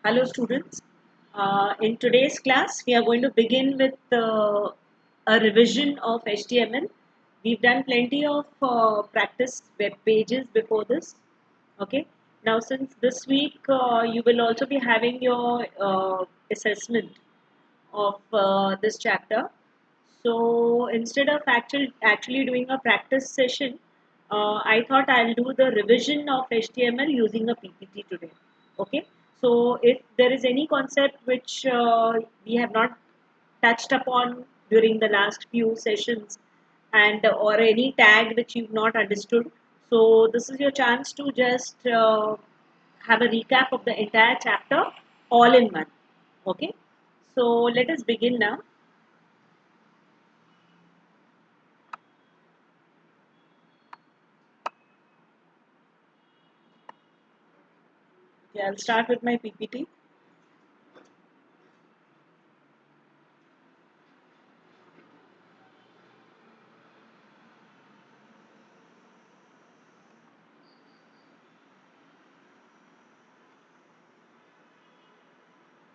Hello students. In today's class, we are going to begin with a revision of HTML. We've done plenty of practice web pages before this. Okay. Now, since this week you will also be having your assessment of this chapter. So instead of actually doing a practice session, I thought I'll do the revision of HTML using a PPT today. Okay. So if there is any concept which we have not touched upon during the last few sessions and or any tag which you've not understood, so this is your chance to just have a recap of the entire chapter all in one. Okay. So let us begin now. Yeah, I'll start with my PPT.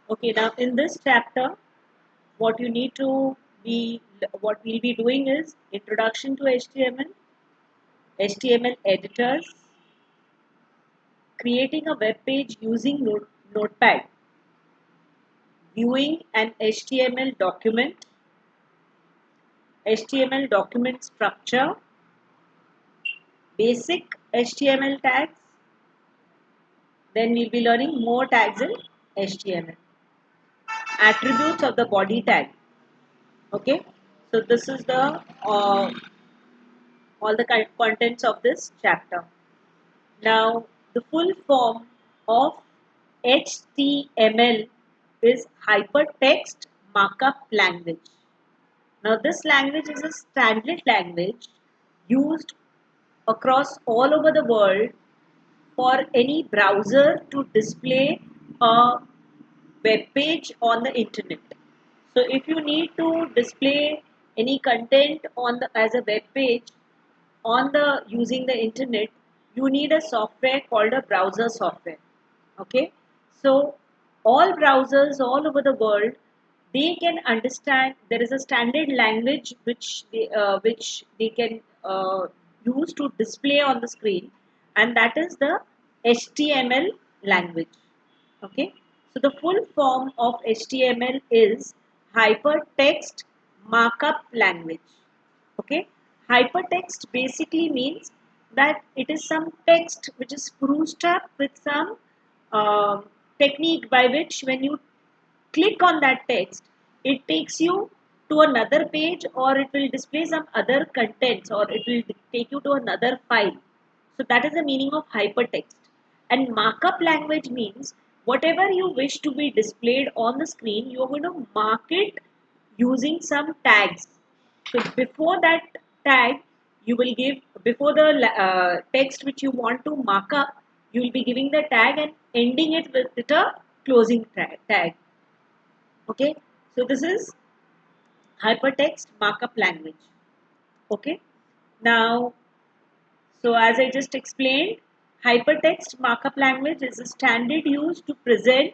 Okay, now in this chapter, what you need to be, what we'll be doing is introduction to HTML, HTML editors, creating a web page using Notepad, viewing an HTML document, HTML document structure, basic HTML tags. Then we'll be learning more tags in HTML. Attributes of the body tag. Okay, so this is the all the contents of this chapter. Now, the full form of HTML is Hypertext Markup Language. Now, this language is a standard language used across all over the world for any browser to display a web page on the internet. So if you need to display any content on the as a web page on the using the internet, you need a software called a browser software. Okay, so all browsers all over the world, they can understand there is a standard language which they can use to display on the screen, and that is the HTML language. Okay, so the full form of HTML is Hypertext Markup Language. Okay, hypertext basically means that it is some text which is spruced up with some uh, technique by which when you click on that text, it takes you to another page, or it will display some other contents, or it will take you to another file. So that is the meaning of hypertext. And markup language means whatever you wish to be displayed on the screen, you are going to mark it using some tags. So before that tag, you will give, before the text which you want to mark up, you will be giving the tag and ending it with a closing tag. Okay, so this is hypertext markup language. Okay, now, so as I just explained, hypertext markup language is a standard used to present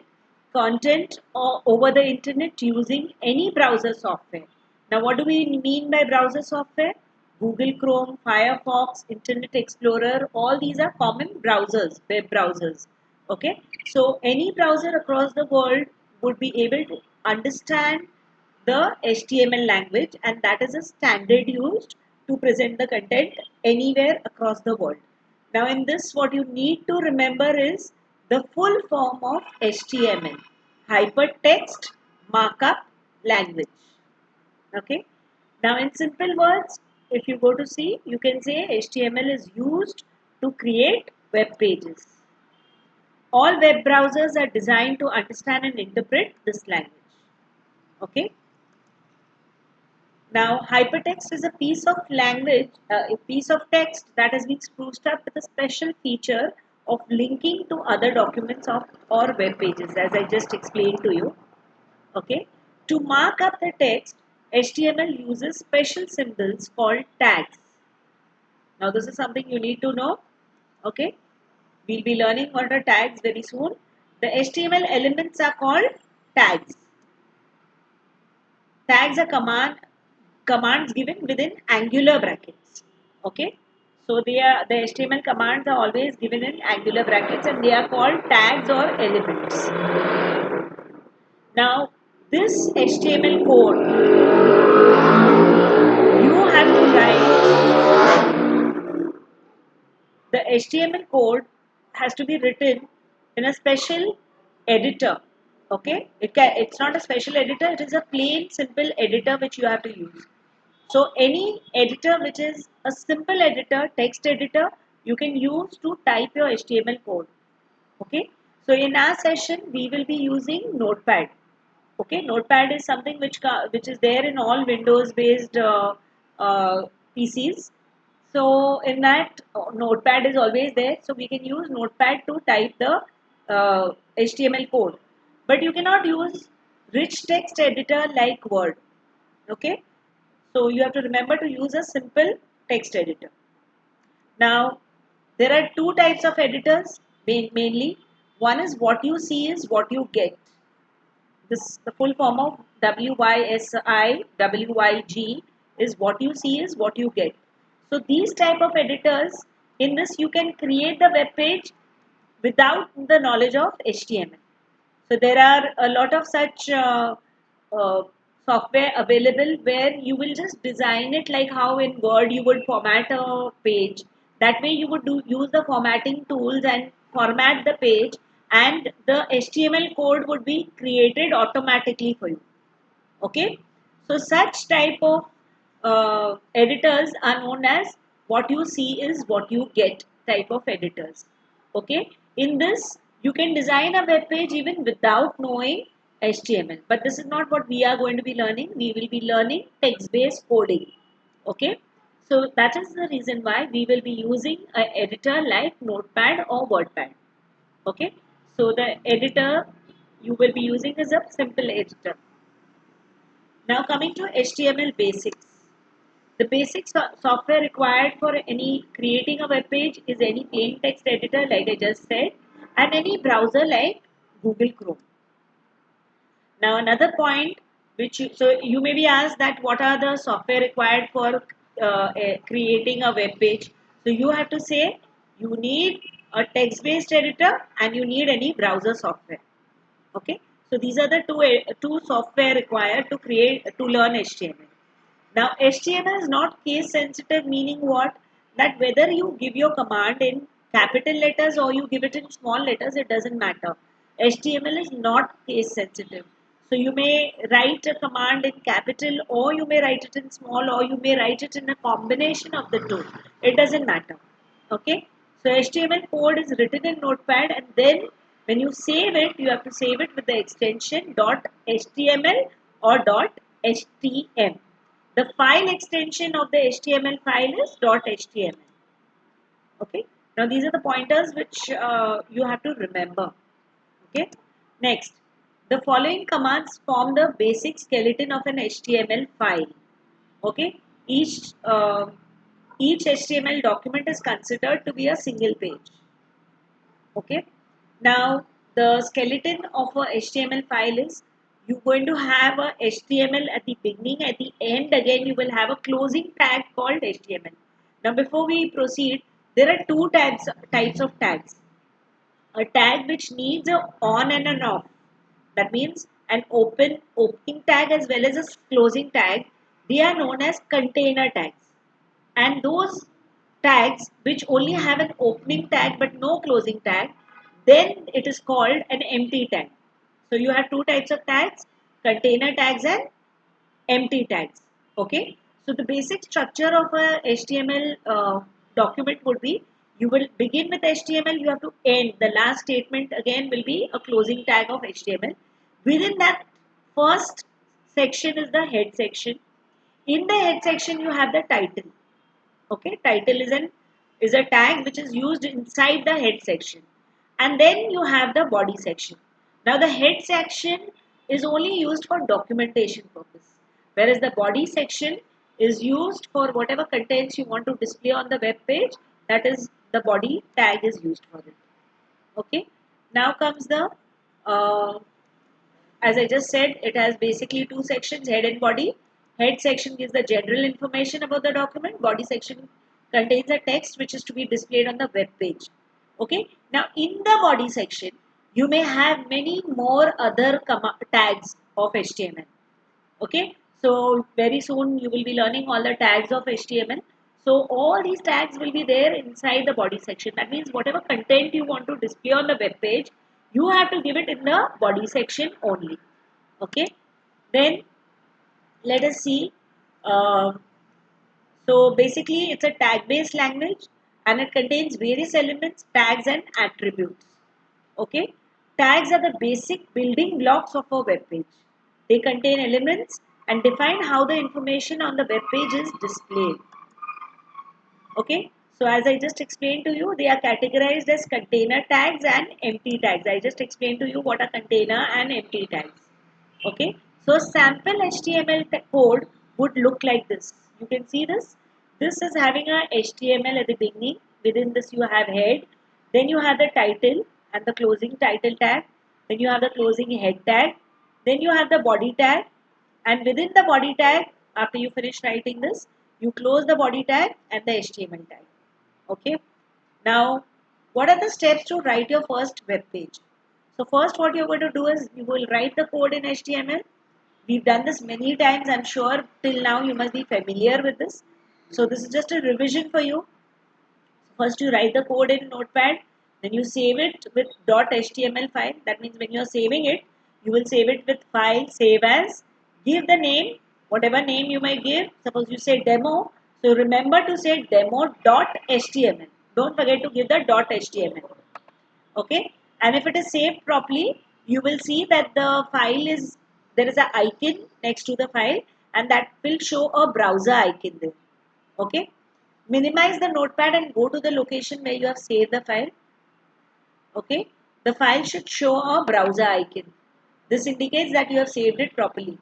content or over the internet using any browser software. Now, what do we mean by browser software? Google Chrome, Firefox, Internet Explorer, all these are common browsers, web browsers. Okay, so any browser across the world would be able to understand the HTML language, and that is a standard used to present the content anywhere across the world. Now in this, what you need to remember is the full form of HTML, Hypertext Markup Language. Okay. Now in simple words, if you go to see, you can say HTML is used to create web pages. All web browsers are designed to understand and interpret this language. Okay. Now, hypertext is a piece of language, a piece of text that has been spruced up with a special feature of linking to other documents of or web pages, as I just explained to you. Okay. To mark up the text, HTML uses special symbols called tags. Now, this is something you need to know. Okay. We'll be learning what are tags very soon. The HTML elements are called tags. Tags are commands given within angular brackets. Okay, so the HTML commands are always given in angular brackets, and they are called tags or elements. Now, this HTML code you have to write. The HTML code has to be written in a special editor. Okay, it's not a special editor, it is a plain simple editor which you have to use. So any editor which is a simple editor, text editor, you can use to type your HTML code. Okay, so in our session we will be using Notepad. Okay, Notepad is something which is there in all Windows based PCs. So in that, Notepad is always there, so we can use Notepad to type the HTML code, but you cannot use rich text editor like Word. Okay, so you have to remember to use a simple text editor. Now, there are two types of editors mainly. One is what you see is what you get. This the full form of WYSI is what you see is what you get. So these type of editors, in this you can create the web page without the knowledge of HTML. So there are a lot of such uh, software available where you will just design it like how in Word you would format a page. That way you would use the formatting tools and format the page, and the HTML code would be created automatically for you. Okay, so such type of editors are known as what you see is what you get type of editors. Okay, in this you can design a web page even without knowing HTML, but this is not what we are going to be learning. We will be learning text based coding. Okay, so that is the reason why we will be using an editor like Notepad or WordPad. Okay, so the editor you will be using is a simple editor. Now coming to HTML basics. The basic software required for any creating a web page is any plain text editor like I just said, and any browser like Google Chrome. Now another point so you may be asked that what are the software required for creating a web page. So you have to say you need a text based editor and you need any browser software. Okay, so these are the two software required to learn HTML. Now, HTML is not case sensitive, meaning what? That whether you give your command in capital letters or you give it in small letters, it doesn't matter. HTML is not case sensitive. So you may write a command in capital, or you may write it in small, or you may write it in a combination of the two. It doesn't matter. Okay. So HTML code is written in Notepad, and then when you save it, you have to save it with the extension .html or .htm. The file extension of the HTML file is .html. Okay. Now these are the pointers which you have to remember. Okay. Next, the following commands form the basic skeleton of an HTML file. Okay. Each HTML document is considered to be a single page. Okay. Now the skeleton of a HTML file is you're going to have a HTML at the beginning, at the end again you will have a closing tag called HTML. Now before we proceed, there are two types of tags. A tag which needs a on and an off. That means an opening tag as well as a closing tag. They are known as container tags. And those tags which only have an opening tag but no closing tag, then it is called an empty tag. So you have two types of tags, container tags and empty tags. Okay, so the basic structure of a HTML document would be you will begin with HTML, you have to end. The last statement again will be a closing tag of HTML. Within that first section is the head section. In the head section you have the title. Okay, title is a tag which is used inside the head section, and then you have the body section. Now the head section is only used for documentation purpose, whereas the body section is used for whatever contents you want to display on the web page. That is the body tag is used for it. Okay, now comes the Uh, as I just said, it has basically two sections, head and body. Head section gives the general information about the document. Body section contains a text which is to be displayed on the web page. Okay. Now, in the body section, you may have many more other tags of HTML. Okay. So, very soon you will be learning all the tags of HTML. So, all these tags will be there inside the body section. That means whatever content you want to display on the web page, you have to give it in the body section only. Okay, then let us see. uh, so basically it's a tag based language and it contains various elements, tags and attributes. Okay, tags are the basic building blocks of a web page. They contain elements and define how the information on the web page is displayed. Okay, so as I just explained to you, they are categorized as container tags and empty tags. I just explained to you what are container and empty tags. Okay, so sample HTML code would look like this. You can see this. This is having a HTML at the beginning. Within this you have head. Then you have the title and the closing title tag. Then you have the closing head tag. Then you have the body tag. And within the body tag, after you finish writing this, you close the body tag and the HTML tag. Okay. Now, what are the steps to write your first web page? So first what you're going to do is you will write the code in HTML. We've done this many times. I'm sure till now you must be familiar with this. So this is just a revision for you. First you write the code in Notepad, then you save it with .html file. That means when you are saving it, you will save it with file, save as, give the name, whatever name you may give. Suppose you say demo, so remember to say demo.html. Don't forget to give the .html. Okay, and if it is saved properly, you will see that the file is, there is an icon next to the file and that will show a browser icon there. Okay, minimize the notepad and go to the location where you have saved the file. Okay, the file should show a browser icon. This indicates that you have saved it properly.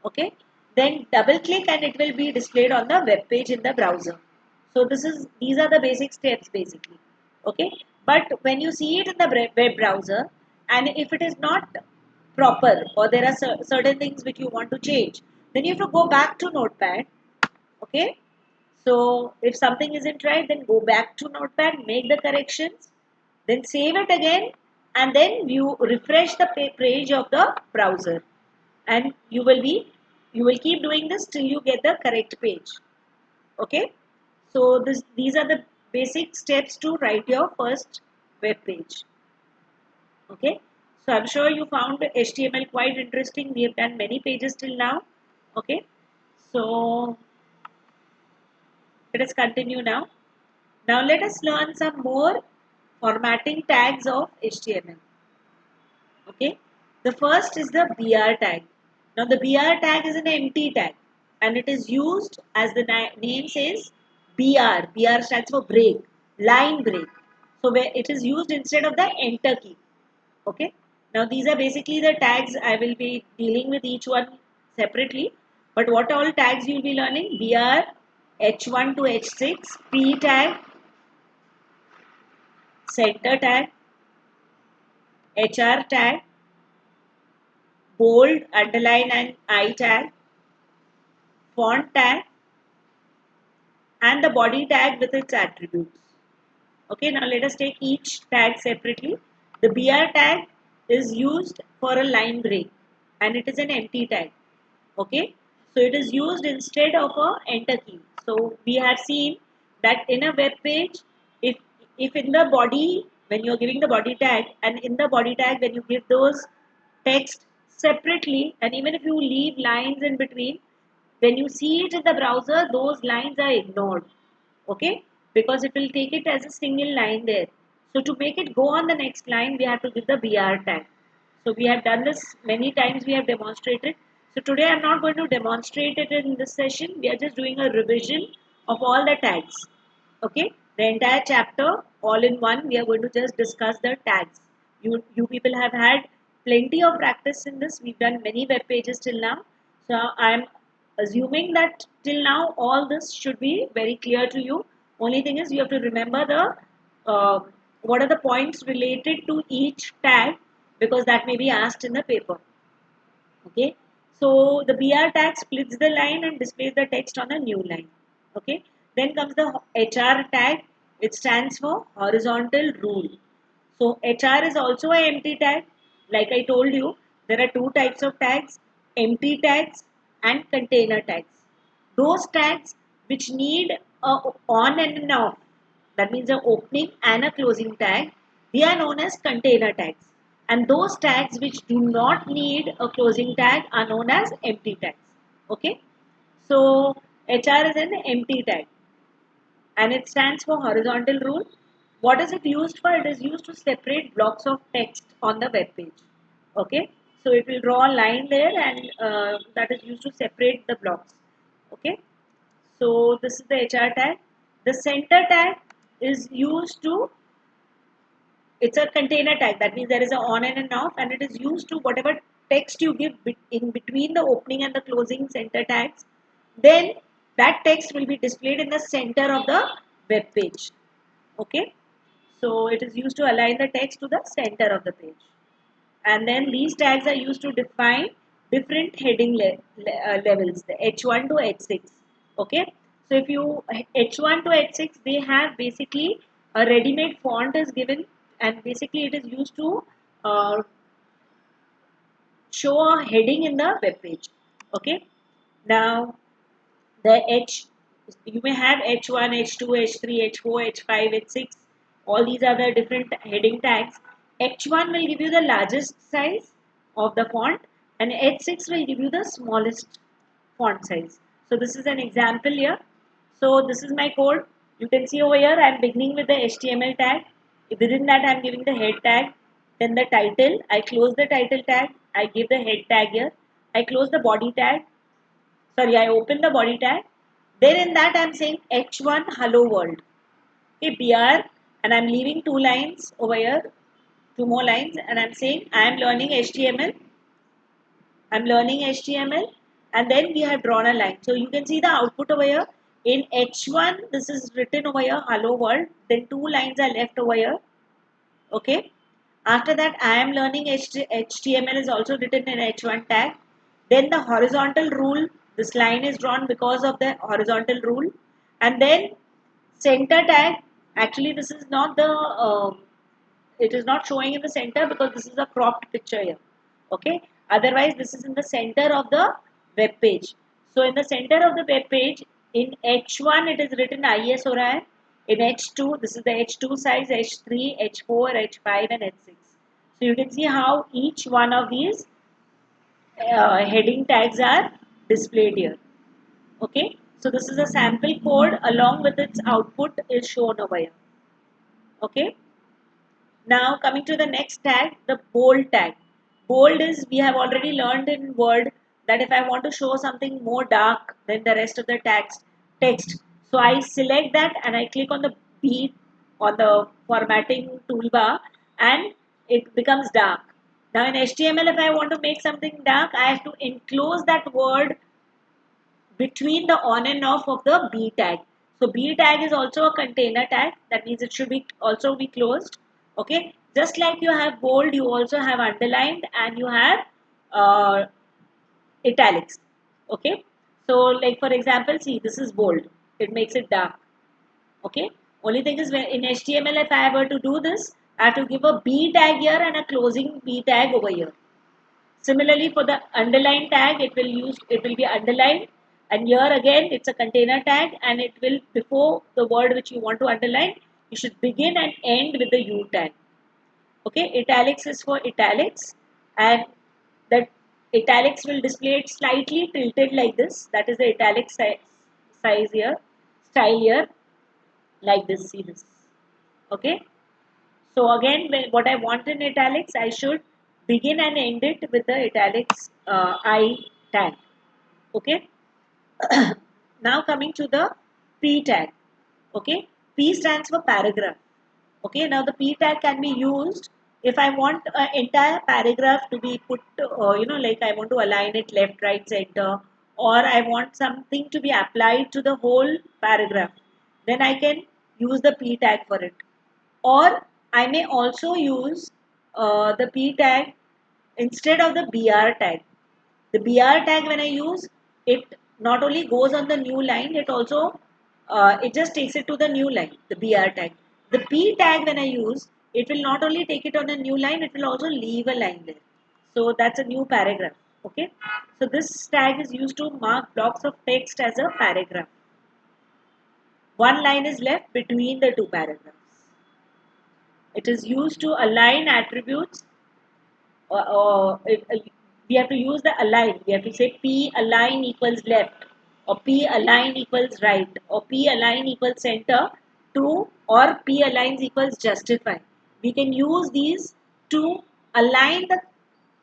Okay, then double click and it will be displayed on the web page in the browser. So these are the basic steps basically. Okay, but when you see it in the web browser and if it is not proper or there are certain things which you want to change, then you have to go back to notepad. Okay, so if something isn't right, then go back to Notepad, make the corrections, then save it again, and then you refresh the page of the browser, and you will keep doing this till you get the correct page. Okay, so these are the basic steps to write your first web page. Okay, so I'm sure you found HTML quite interesting. We have done many pages till now. Okay, so let us continue now. Now let us learn some more formatting tags of HTML. Okay. The first is the BR tag. Now the BR tag is an empty tag and it is used as the name says BR. BR stands for break, line break. So where it is used instead of the enter key. Okay. Now these are basically the tags. I will be dealing with each one separately. But what all tags you will be learning? BR, H1 to H6, P tag, center tag, HR tag, bold, underline and I tag, font tag, and the body tag with its attributes. Okay, now let us take each tag separately. The BR tag is used for a line break and it is an empty tag. Okay, so it is used instead of a enter key. So we have seen that in a web page, if if in the body, when you are giving the body tag, and in the body tag when you give those text separately, and even if you leave lines in between, when you see it in the browser, those lines are ignored. Okay, because it will take it as a single line there. So to make it go on the next line, we have to give the BR tag. So we have done this many times, we have demonstrated. So today I'm not going to demonstrate it in this session. We are just doing a revision of all the tags. Okay, the entire chapter all in one, we are going to just discuss the tags. You people have had plenty of practice in this. We've done many web pages till now. So I'm assuming that till now all this should be very clear to you. Only thing is you have to remember the what are the points related to each tag because that may be asked in the paper. Okay, so the BR tag splits the line and displays the text on the new line. Okay, then comes the HR tag, which stands for horizontal rule. So HR is also a empty tag. Like I told you, there are two types of tags: empty tags and container tags. Those tags which need a on and an off, that means an opening and a closing tag, they are known as container tags. And those tags which do not need a closing tag are known as empty tags. Okay, so HR is an empty tag and it stands for horizontal rule. What is it used for? It is used to separate blocks of text on the web page. Okay, so it will draw a line there and that is used to separate the blocks. Okay, so this is the HR tag. The center tag is used to, it's a container tag. That means there is a on and an off, and it is used to whatever text you give in between the opening and the closing center tags. Then that text will be displayed in the center of the web page. Okay, so it is used to align the text to the center of the page. And then these tags are used to define different heading levels, the H1 to H6. Okay, so if you H1 to H6, they have basically a ready-made font is given, and basically it is used to show a heading in the web page. Okay, now the H, you may have H1, H2, H3, H4, H5, H6. All these are the different heading tags. H1 will give you the largest size of the font and H6 will give you the smallest font size. So this is an example here. So this is my code. You can see over here I am beginning with the HTML tag. Within that I am giving the head tag. Then the title. I close the title tag. I give the head tag here. I close the body tag. Sorry, I open the body tag. Then in that I'm saying H1 hello world. Okay, BR, and I'm leaving two lines over here, two more lines, and I'm saying I'm learning HTML. I'm learning HTML, and then we have drawn a line. So you can see the output over here. In H1, this is written over here, hello world. Then two lines are left over here. Okay. After that, I am learning HTML is also written in H1 tag. Then the horizontal rule, this line is drawn because of the horizontal rule. And then center tag, actually this is not the, it is not showing in the center because this is a cropped picture here. Okay. Otherwise, this is in the center of the web page. So in the center of the web page, in H1 it is written IS or I. In H2, this is the H2 size, H3, H4, H5 and H6. So you can see how each one of these heading tags are displayed here. Okay. So this is a sample code along with its output is shown over here. Okay. Now coming to the next tag, the bold tag. Bold is, we have already learned in Word that if I want to show something more dark than the rest of the text, so I select that and I click on the B on the formatting toolbar and it becomes dark. Now in HTML, if I want to make something dark, I have to enclose that word between the on and off of the B tag. So B tag is also a container tag. That means it should be also be closed. Okay. Just like you have bold, you also have underlined and you have uh, italics. Okay. So like for example, see this is bold. It makes it dark. Okay. Only thing is when in HTML, if I were to do this, I have to give a B tag here and a closing B tag over here. Similarly, for the underline tag, it will be underlined, and here again it's a container tag, and it will before the word which you want to underline, you should begin and end with the U tag. Okay, italics is for italics, and that italics will display it slightly tilted like this. That is the italic size here, style here, like this. See this. Okay. So again, what I want in italics, I should begin and end it with the italics I tag. Okay. Now coming to the P tag. Okay. P stands for paragraph. Okay. Now the P tag can be used if I want an entire paragraph to be put, like I want to align it left, right, center, or I want something to be applied to the whole paragraph. Then I can use the P tag for it. Or I may also use the P tag instead of the BR tag. The BR tag when I use it not only goes on the new line, it also it just takes it to the new line, the BR tag. The P tag when I use, it will not only take it on a new line, it will also leave a line there. So that's a new paragraph. Okay. So this tag is used to mark blocks of text as a paragraph. One line is left between the two paragraphs. It is used to align attributes we have to use the align. We have to say P align equals left, or P align equals right, or P align equals center, to, or P aligns equals justify. We can use these to align the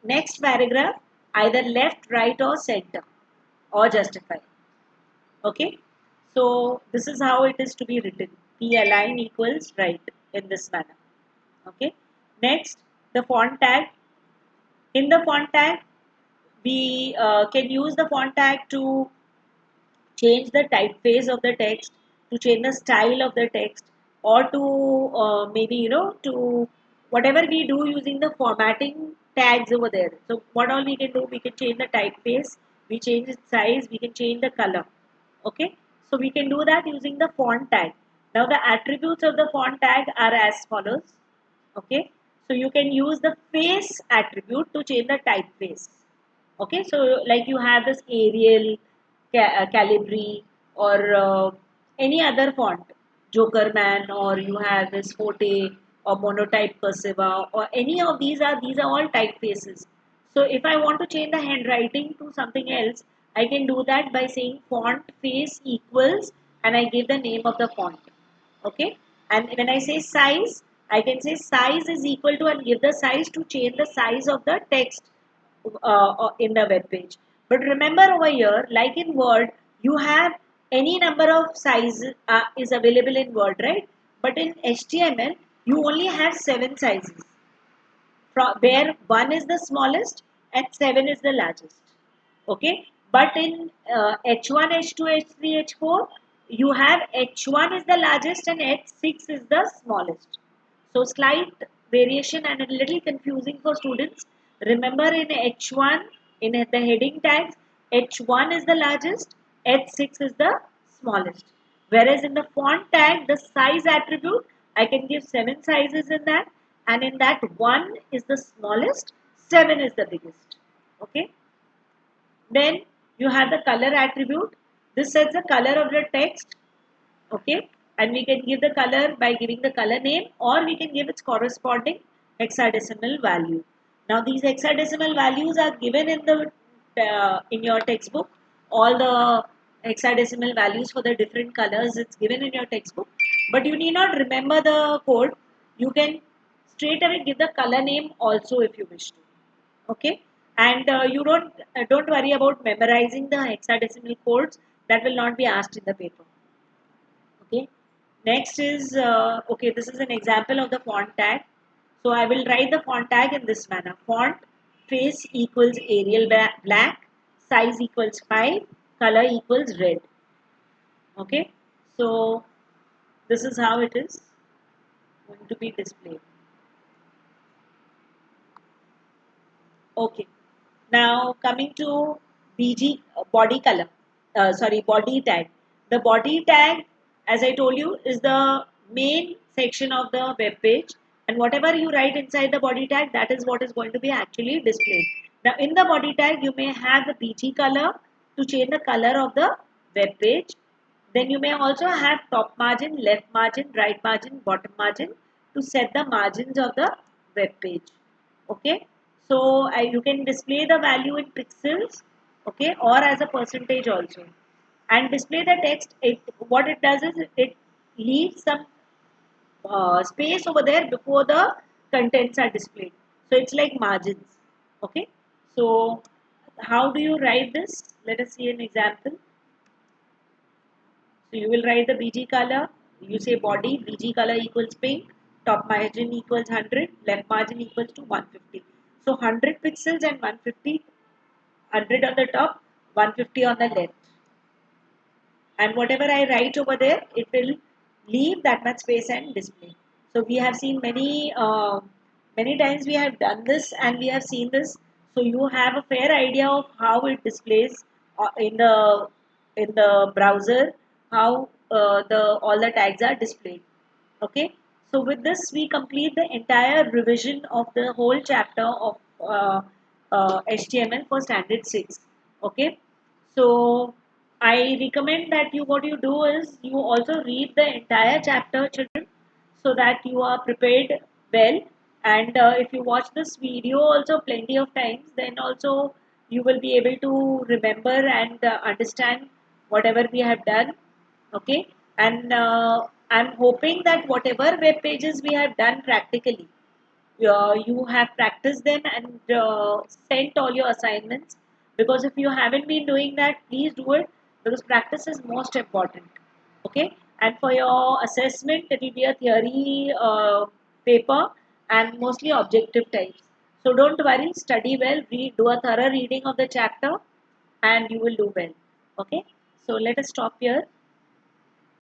next paragraph either left, right, or center, or justify. Okay, so this is how it is to be written. P align equals right in this manner. Okay, next the font tag. In the font tag, we can use the font tag to change the typeface of the text, to change the style of the text, or to maybe to whatever we do using the formatting tags over there. So what all we can do, we can change the typeface, we change its size, we can change the color. Okay, so we can do that using the font tag. Now the attributes of the font tag are as follows. Okay, so you can use the face attribute to change the typeface. Okay, so like you have this Arial, Calibri, or any other font, Jokerman, or you have this Forte or Monotype Cursiva, or any of these are all typefaces. So if I want to change the handwriting to something else, I can do that by saying font face equals, and I give the name of the font. Okay, and when I say size, I can say size is equal to, and give the size to change the size of the text in the web page. But remember over here, like in Word, you have any number of sizes is available in Word, right? But in HTML, you only have 7 sizes, where 1 is the smallest and 7 is the largest. Okay, but in H1, H2, H3, H4, you have H1 is the largest and H6 is the smallest. So slight variation and a little confusing for students. Remember in H1, in the heading tags, H1 is the largest, H6 is the smallest. Whereas in the font tag, the size attribute, I can give 7 sizes in that, and in that 1 is the smallest, 7 is the biggest. Okay. Then you have the color attribute. This sets the color of the text. Okay, and we can give the color by giving the color name, or we can give its corresponding hexadecimal value. Now these hexadecimal values are given in the in your textbook. All the hexadecimal values for the different colors, it's given in your textbook, but you need not remember the code. You can straight away give the color name also if you wish to. Okay, and you don't worry about memorizing the hexadecimal codes. That will not be asked in the paper. Okay, next is okay, this is an example of the font tag. So I will write the font tag in this manner: font face equals Arial black, size equals 5, color equals red. Okay, so this is how it is going to be displayed. Okay, now coming to BG body color, sorry, body tag. The body tag, as I told you, is the main section of the web page, and whatever you write inside the body tag, that is what is going to be actually displayed. Now, in the body tag, you may have the BG color to change the color of the web page. Then you may also have top margin, left margin, right margin, bottom margin to set the margins of the web page. Okay, so you can display the value in pixels, okay, or as a percentage also, and display the text. What it does is it leaves some space over there before the contents are displayed. So it's like margins. Okay, so how do you write this? Let us see an example. So you will write the BG color. You say body BG color equals pink. Top margin equals 100. Left margin equals to 150. So 100 pixels and 150. 100 on the top, 150 on the left. And whatever I write over there, it will leave that much space and display. So we have seen Many times we have done this and we have seen this, so you have a fair idea of how it displays in the browser, how the all the tags are displayed. Okay, so with this we complete the entire revision of the whole chapter of HTML for standard 6. Okay, so I recommend that you what you do is you also read the entire chapter, children, so that you are prepared well. And if you watch this video also plenty of times, then also you will be able to remember and understand whatever we have done. Okay, and I'm hoping that whatever web pages we have done practically, you have practiced them and sent all your assignments, because if you haven't been doing that, please do it, because practice is most important. Okay, and for your assessment it will be a theory paper and mostly objective types. So don't worry, study well, read, do a thorough reading of the chapter, and you will do well. Okay, so let us stop here.